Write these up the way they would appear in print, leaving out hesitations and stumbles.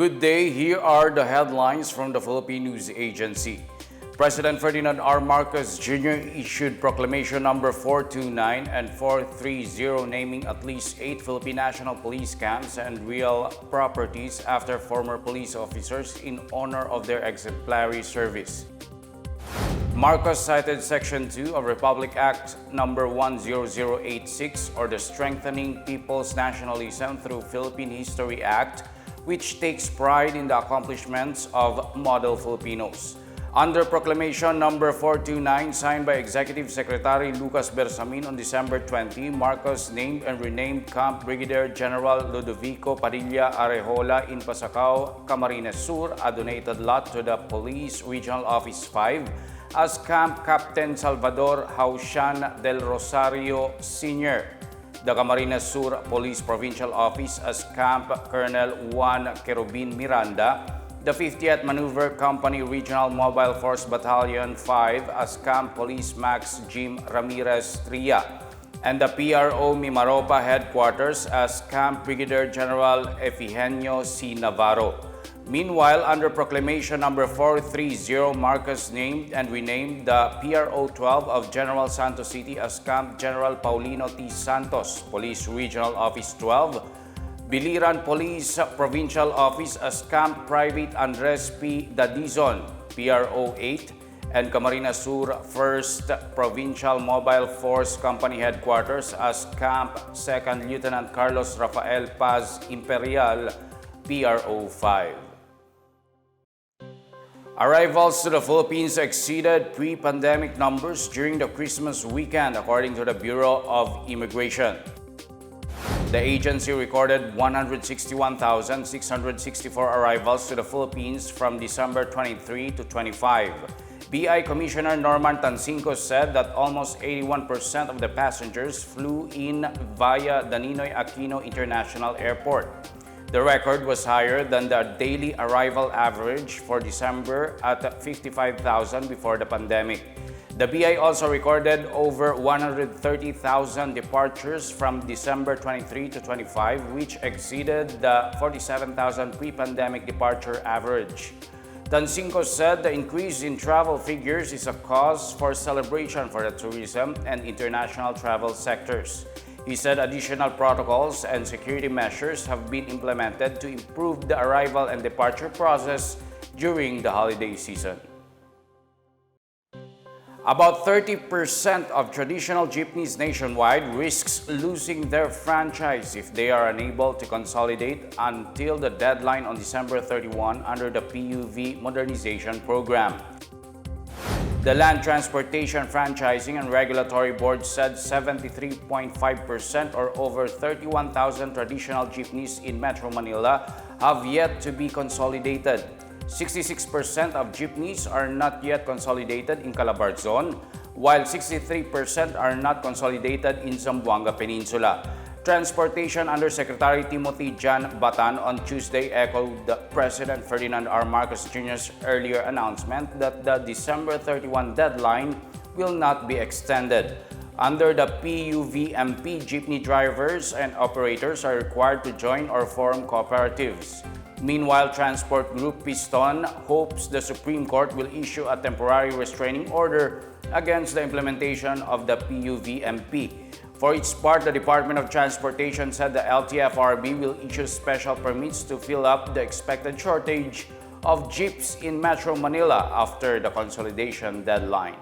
Good day, here are the headlines from the Philippine News Agency. President Ferdinand R. Marcos Jr. issued Proclamation number 429 and 430 naming at least 8 Philippine National Police camps and real properties after former police officers in honor of their exemplary service. Marcos cited Section 2 of Republic Act number 10086 or the Strengthening People's Nationalism through Philippine History Act, which takes pride in the accomplishments of model Filipinos. Under Proclamation number 429 signed by Executive Secretary Lucas Bersamin on December 20, Marcos named and renamed Camp Brigadier General Ludovico Padilla Arejola in Pasacao, Camarines Sur, a donated lot to the Police Regional Office 5, as Camp Captain Salvador Hausian del Rosario Sr., the Camarines Sur Police Provincial Office as Camp Colonel Juan Querubin Miranda, the 50th Maneuver Company Regional Mobile Force Battalion 5 as Camp Police Max Jim Ramirez Tria, and the PRO Mimaropa Headquarters as Camp Brigadier General Efigenio C. Navarro. Meanwhile, under Proclamation number 430, Marcos named and renamed the PRO 12 of General Santos City as Camp General Paulino T. Santos, Police Regional Office 12, Biliran Police Provincial Office as Camp Private Andres P. Dadizon, PRO 8, and Camarines Sur 1st Provincial Mobile Force Company Headquarters as Camp 2nd Lieutenant Carlos Rafael Paz Imperial, PRO 5. Arrivals to the Philippines exceeded pre-pandemic numbers during the Christmas weekend, according to the Bureau of Immigration. The agency recorded 161,664 arrivals to the Philippines from December 23 to 25. BI Commissioner Norman Tancinco said that almost 81% of the passengers flew in via the Ninoy Aquino International Airport. The record was higher than the daily arrival average for December at 55,000 before the pandemic. The BI also recorded over 130,000 departures from December 23 to 25, which exceeded the 47,000 pre-pandemic departure average. Tancinco said the increase in travel figures is a cause for celebration for the tourism and international travel sectors. He said additional protocols and security measures have been implemented to improve the arrival and departure process during the holiday season. About 30% of traditional jeepneys nationwide risks losing their franchise if they are unable to consolidate until the deadline on December 31 under the PUV Modernization Program. The Land Transportation Franchising and Regulatory Board said 73.5% or over 31,000 traditional jeepneys in Metro Manila have yet to be consolidated. 66% of jeepneys are not yet consolidated in Calabar Zone, while 63% are not consolidated in Zamboanga Peninsula. Transportation Undersecretary Timothy Jan Batan on Tuesday echoed the President Ferdinand R. Marcos Jr.'s earlier announcement that the December 31 deadline will not be extended. Under the PUVMP, jeepney drivers and operators are required to join or form cooperatives. Meanwhile, Transport Group Piston hopes the Supreme Court will issue a temporary restraining order against the implementation of the PUVMP. For its part, the Department of Transportation said the LTFRB will issue special permits to fill up the expected shortage of jeeps in Metro Manila after the consolidation deadline.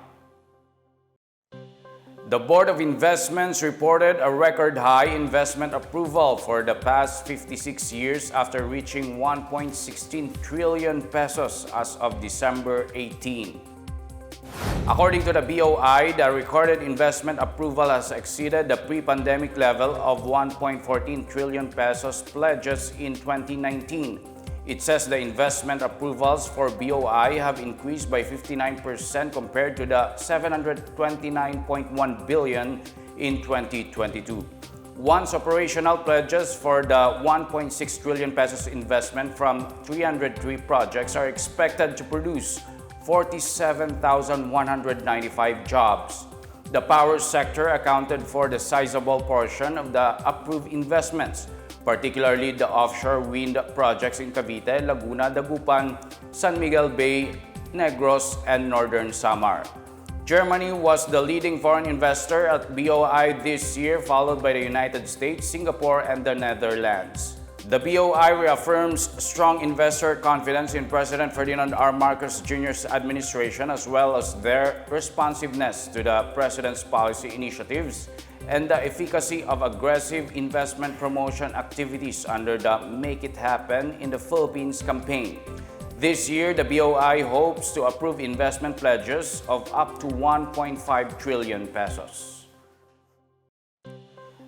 The Board of Investments reported a record-high investment approval for the past 56 years after reaching 1.16 trillion pesos as of December 18. According to the BOI, the recorded investment approval has exceeded the pre-pandemic level of 1.14 trillion pesos pledges in 2019. It says the investment approvals for BOI have increased by 59% compared to the 729.1 billion in 2022. Once operational, pledges for the 1.6 trillion pesos investment from 303 projects are expected to produce 47,195 jobs. The power sector accounted for the sizable portion of the approved investments, particularly the offshore wind projects in Cavite, Laguna, Dagupan, San Miguel Bay, Negros, and Northern Samar. Germany was the leading foreign investor at BOI this year, followed by the United States, Singapore, and the Netherlands. The BOI reaffirms strong investor confidence in President Ferdinand R. Marcos Jr.'s administration, as well as their responsiveness to the President's policy initiatives and the efficacy of aggressive investment promotion activities under the Make It Happen in the Philippines campaign. This year, the BOI hopes to approve investment pledges of up to 1.5 trillion pesos.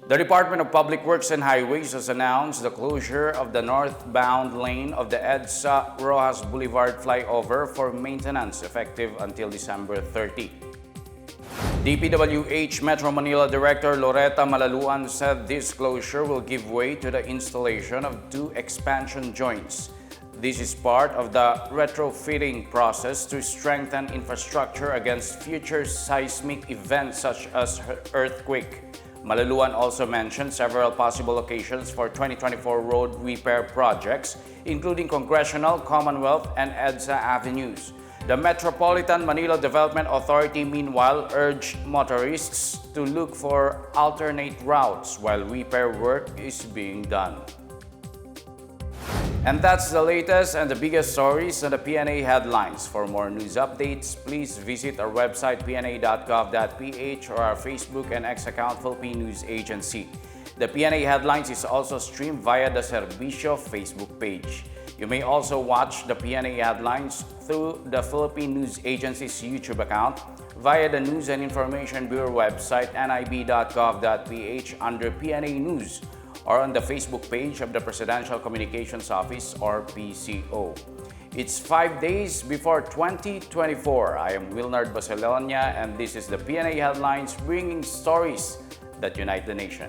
The Department of Public Works and Highways has announced the closure of the northbound lane of the EDSA-Roxas Boulevard flyover for maintenance effective until December 30. DPWH Metro Manila Director Loretta Malaluan said this closure will give way to the installation of 2 expansion joints. This is part of the retrofitting process to strengthen infrastructure against future seismic events such as earthquake. Malaluan also mentioned several possible locations for 2024 road repair projects, including Congressional, Commonwealth, and EDSA avenues. The Metropolitan Manila Development Authority, meanwhile, urged motorists to look for alternate routes while repair work is being done. And that's the latest and the biggest stories on the Pna Headlines. For more news updates, please visit our website pna.gov.ph or our Facebook and X account Philippine News Agency. The Pna Headlines is also streamed via the Servicio Facebook page. You may also watch the Pna Headlines through the Philippine News Agency's YouTube account via the News and Information Bureau website nib.gov.ph under Pna News, or on the Facebook page of the Presidential Communications Office or PCO. It's 5 days before 2024. I am Wilnard Basilonia and this is the Pna Headlines, bringing stories that unite the nation.